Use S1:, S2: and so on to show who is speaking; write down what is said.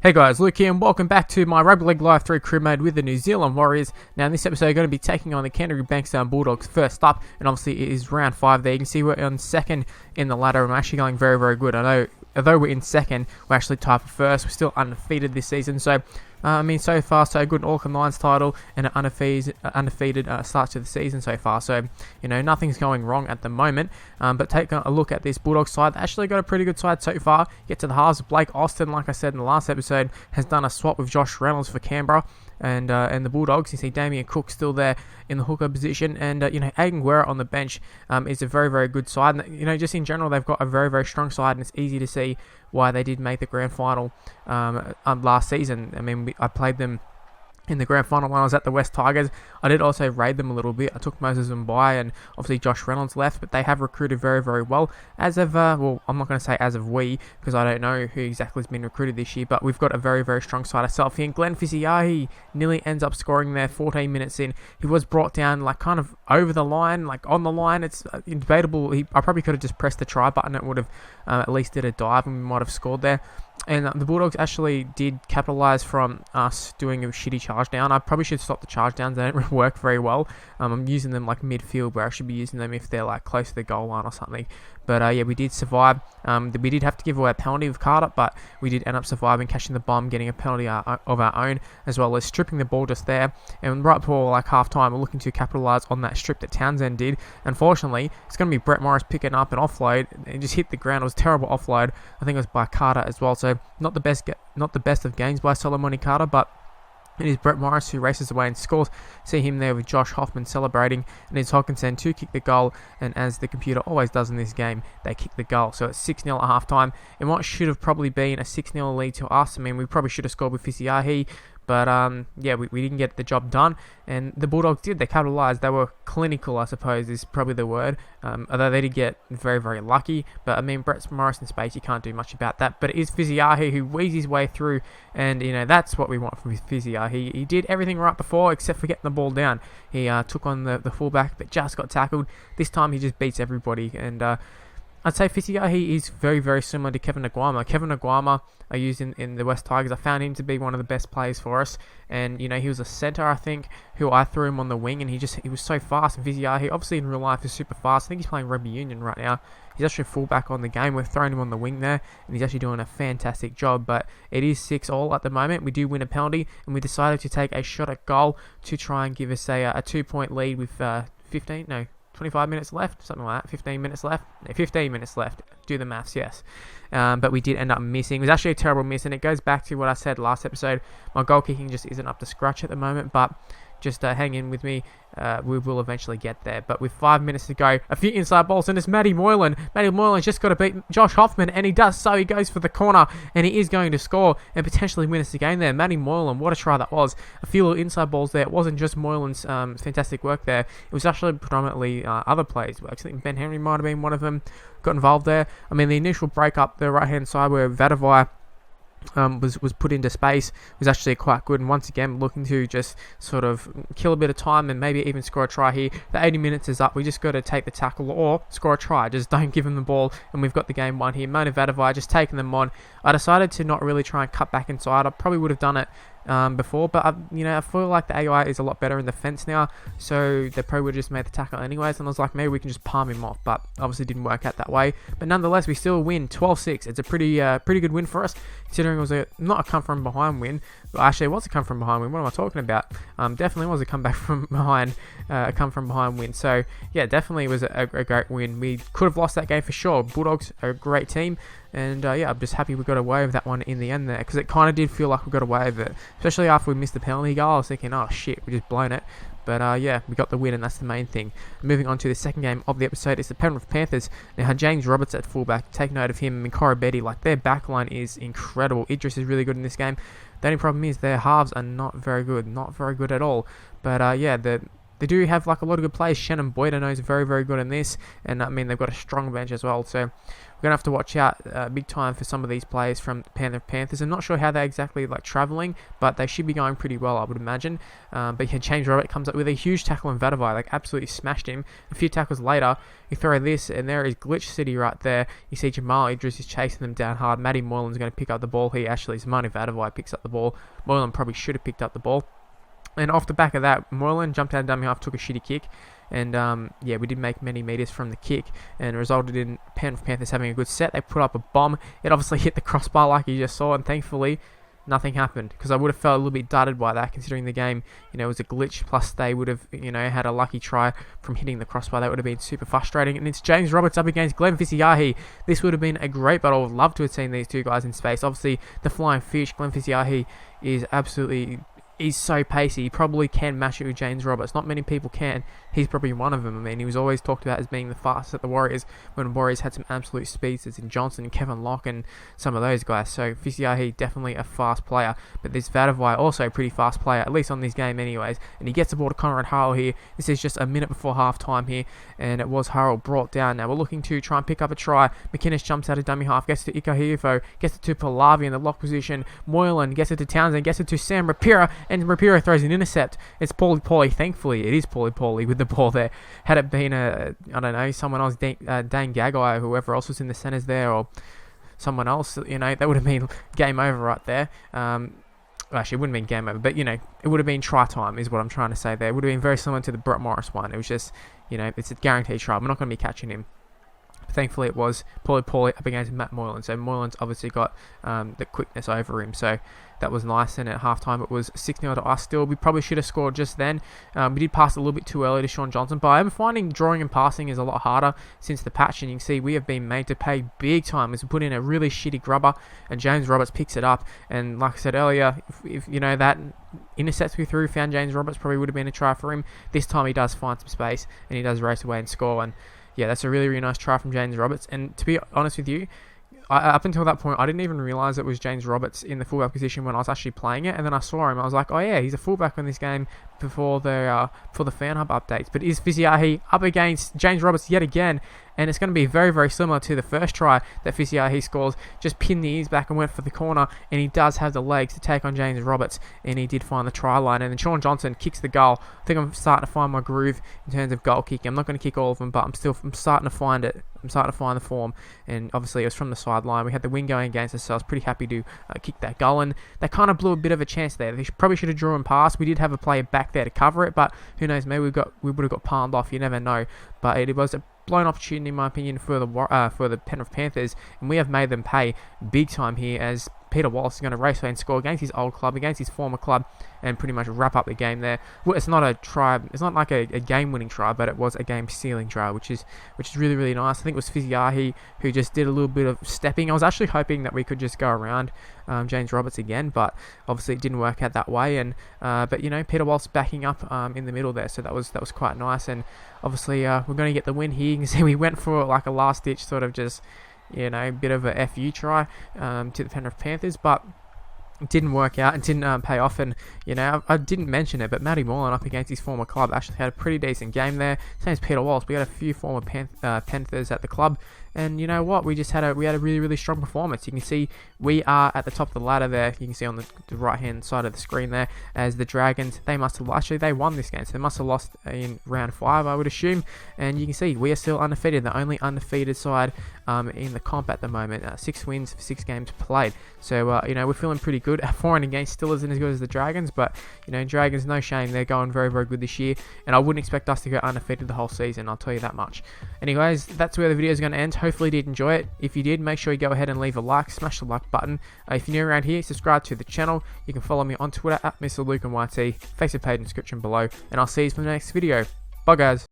S1: Hey guys, Luke here and welcome back to my Rugby League Live 3 crew mode with the New Zealand Warriors. Now in this episode we're going to be taking on the Canterbury-Bankstown Bulldogs first up, and obviously it is round 5 there. You can see we're on second in the ladder and we're actually going very, very good. I know, although we're in second, we're actually tied for first. We're still undefeated this season, so so far so good. An Auckland Lions title and an undefeated start to the season so far. So, nothing's going wrong at the moment. But take a look at this Bulldogs side. They actually got a pretty good side so far. Get to the halves. Blake Austin, like I said in the last episode, has done a swap with Josh Reynolds for Canberra. And the Bulldogs, you see Damien Cook still there in the hooker position, and Aiden Guerra on the bench is a very, very good side. And, just in general, they've got a very, very strong side, and it's easy to see why they did make the grand final last season. I mean, I played them in the grand final when I was at the West Tigers. I did also raid them a little bit. I took Moses Mbai and obviously Josh Reynolds left, but they have recruited very, very well. As of, well, I'm not going to say as of we, because I don't know who exactly has been recruited this year, but we've got a very, very strong side ourselves here. And Glenn Fisiahi nearly ends up scoring there 14 minutes in. He was brought down like kind of over the line, like on the line. It's debatable. I probably could have just pressed the try button. It would have at least did a dive and we might have scored there. And the Bulldogs actually did capitalise from us doing a shitty charge down. I probably should stop the charge downs. They don't work very well. I'm using them like midfield, where I should be using them if they're like close to the goal line or something. But yeah, we did survive. We did have to give away a penalty with Carter, but we did end up surviving, catching the bomb, getting a penalty of our own, as well as stripping the ball just there. And right before like half time, we're looking to capitalise on that strip that Townsend did. Unfortunately, it's going to be Brett Morris picking up an offload. It just hit the ground. It was a terrible offload. I think it was by Carter as well. So not the best of games by Solomon Carter, but it is Brett Morris who races away and scores. See him there with Josh Hoffman celebrating, and it's Hawkinson to kick the goal. And as the computer always does in this game, they kick the goal. So it's 6-0 at half time. And what should have probably been a 6-0 lead to us. I mean, we probably should have scored with Fisiahi. But yeah, we didn't get the job done, and the Bulldogs did. They capitalised. They were clinical, I suppose, is probably the word. Although they did get very, very lucky. But I mean, Brett Morris in space, you can't do much about that. But it is Fisiahi who weaves his way through, and that's what we want from Fisiahi. He did everything right before, except for getting the ball down. He took on the fullback, but just got tackled. This time he just beats everybody, and I'd say Fisiahi is very, very similar to Kevin Aguama. Kevin Aguama I used in the West Tigers. I found him to be one of the best players for us. And, he was a centre, I think, who I threw him on the wing. And he was so fast. And Fisiahi, obviously in real life, is super fast. I think he's playing Rugby Union right now. He's actually a fullback on the game. We're throwing him on the wing there. And he's actually doing a fantastic job. But it is 6-all at the moment. We do win a penalty. And we decided to take a shot at goal to try and give us a 2-point lead with 25 minutes left, something like that, 15 minutes left. 15 minutes left. Do the maths, yes. But we did end up missing. It was actually a terrible miss, and it goes back to what I said last episode. My goal kicking just isn't up to scratch at the moment, but just hang in with me. We will eventually get there. But with 5 minutes to go, a few inside balls, and it's Matty Moylan. Matty Moylan's just got to beat Josh Hoffman, and he does so. He goes for the corner, and he is going to score and potentially win us the game there. Matty Moylan, what a try that was. A few little inside balls there. It wasn't just Moylan's fantastic work there. It was actually predominantly other players. I think Ben Henry might have been one of them, got involved there. I mean, the initial break up the right-hand side where Vadavai was put into space was actually quite good, and once again looking to just sort of kill a bit of time and maybe even score a try here. The 80 minutes is up. We just got to take the tackle or score a try. Just don't give them the ball, and we've got the game won here. Mona Vadavai just taking them on. I decided to not really try and cut back inside. I probably would have done it before, but I feel like the AI is a lot better in the fence now, so they probably would have just made the tackle anyways, and I was like, maybe we can just palm him off, but obviously didn't work out that way. But nonetheless, we still win 12-6. It's a pretty good win for us, considering it was not a come from behind win. Well, actually, it was a come from behind win. What am I talking about? Definitely was a comeback from behind, a come from behind win. So yeah, definitely was a great win. We could have lost that game for sure. Bulldogs are a great team. And yeah, I'm just happy we got away with that one in the end there, because it kind of did feel like we got away with it, especially after we missed the penalty goal. I was thinking, oh shit, we just blown it. But yeah, we got the win, and that's the main thing. Moving on to the second game of the episode is the Penrith Panthers. Now, James Roberts at fullback, take note of him, and Cora Betty, like their backline is incredible. Idris is really good in this game. The only problem is their halves are not very good at all. But yeah, the they do have like a lot of good players. Shannon Boyd, I know, is very, very good in this, and I mean they've got a strong bench as well. So we're gonna have to watch out big time for some of these players from Penrith Panthers. I'm not sure how they're exactly like travelling, but they should be going pretty well, I would imagine. But yeah, James Roberts comes up with a huge tackle on Vadavai, like absolutely smashed him. A few tackles later, you throw this, and there is Glitch City right there. You see Jamal Idris is chasing them down hard. Matty Moylan's going to pick up the ball here. Actually, Zamani Vadavai picks up the ball. Moylan probably should have picked up the ball. And off the back of that, Moylan jumped out of dummy half, took a shitty kick. And yeah, we did make many meters from the kick and resulted in Penrith Panthers having a good set. They put up a bomb. It obviously hit the crossbar like you just saw, and thankfully nothing happened, because I would have felt a little bit dudded by that, considering the game, you know, was a glitch, plus they would have, you know, had a lucky try from hitting the crossbar. That would have been super frustrating. And it's James Roberts up against Glenn Fisiahi. This would have been a great battle. I would love to have seen these two guys in space. Obviously, the flying fish, Glenn Fisiahi, is absolutely... He's so pacey. He probably can match it with James Roberts. Not many people can. He's probably one of them. I mean, he was always talked about as being the fastest at the Warriors, when the Warriors had some absolute speedsters in Johnson and Kevin Locke and some of those guys. So Fisiahi, definitely a fast player. But this Vadavai, also a pretty fast player, at least on this game anyways. And he gets the ball to Conrad Harrell here. This is just a minute before half time here, and it was Harrell brought down. Now we're looking to try and pick up a try. McInnes jumps out of dummy half, gets to Ikahiufo, gets it to Pallavi in the lock position. Moylan gets it to Townsend, gets it to Sam Rapira, and Rapira throws an intercept. It's Paulie. Thankfully, it is Paulie with the ball there. Had it been I don't know, someone else, Dane Gagai or whoever else was in the centres there, or someone else, you know, that would have been game over right there. Actually, it wouldn't have been game over, but, you know, it would have been try time is what I'm trying to say there. It would have been very similar to the Brett Morris one. It was just, you know, it's a guaranteed try. We're not going to be catching him. Thankfully, it was Paulie up against Matt Moylan. So Moylan's obviously got the quickness over him. So that was nice. And at halftime, it was 6-0 to us still. We probably should have scored just then. We did pass a little bit too early to Sean Johnson. But I'm finding drawing and passing is a lot harder since the patch. And you can see we have been made to pay big time as we put in a really shitty grubber. And James Roberts picks it up. And like I said earlier, if you know, that intercepts we threw, found James Roberts, probably would have been a try for him. This time he does find some space. And he does race away and score. And yeah, that's a really, really nice try from James Roberts. And to be honest with you, up until that point, I didn't even realise it was James Roberts in the fullback position when I was actually playing it. And then I saw him. I was like, oh yeah, he's a fullback in this game before the Fan Hub updates. But is Fisiahi up against James Roberts yet again? And it's going to be very, very similar to the first try that Fisiahi scores. Just pinned the ears back and went for the corner. And he does have the legs to take on James Roberts. And he did find the try line. And then Sean Johnson kicks the goal. I think I'm starting to find my groove in terms of goal kicking. I'm not going to kick all of them, but I'm starting to find it. I'm starting to find the form. And obviously it was from the sideline. We had the wing going against us, so I was pretty happy to kick that goal. And they kind of blew a bit of a chance there. They probably should have drawn past. We did have a player back there to cover it, but who knows, maybe we would have got palmed off. You never know. But it was a blown opportunity, in my opinion, for the Penrith Panthers, and we have made them pay big time here, as Peter Wallace is going to race away and score against his old club, against his former club, and pretty much wrap up the game there. Well, it's not a try, it's not like a game-winning try, but it was a game-stealing try, which is really, really nice. I think it was Fisiahi who just did a little bit of stepping. I was actually hoping that we could just go around James Roberts again, but obviously it didn't work out that way. And but you know, Peter Wallace backing up in the middle there, so that was quite nice. And obviously we're going to get the win here. You can see we went for like a last-ditch sort of just, you know, bit of a FU try to the Penrith Panthers, but it didn't work out and didn't pay off. And you know, I didn't mention it, but Matty Moylan up against his former club actually had a pretty decent game there. Same as Peter Wallace. We had a few former Panthers at the club, and you know what? We had a really, really strong performance. You can see we are at the top of the ladder there. You can see on the right hand side of the screen there, as the Dragons, they won this game, so they must have lost in round 5, I would assume. And you can see we are still undefeated, the only undefeated side in the comp at the moment. 6 wins for 6 games played. So you know, we're feeling pretty good. 4 against still isn't as good as the Dragons, but you know, Dragons, no shame, they're going very, very good this year, and I wouldn't expect us to go undefeated the whole season, I'll tell you that much. Anyways, that's where the video is going to end. Hopefully you did enjoy it. If you did, make sure you go ahead and leave a like, smash the like button. If you're new around here, subscribe to the channel. You can follow me on Twitter at MrLuke and YT, Facebook page in the description below, and I'll see you for the next video. Bye guys.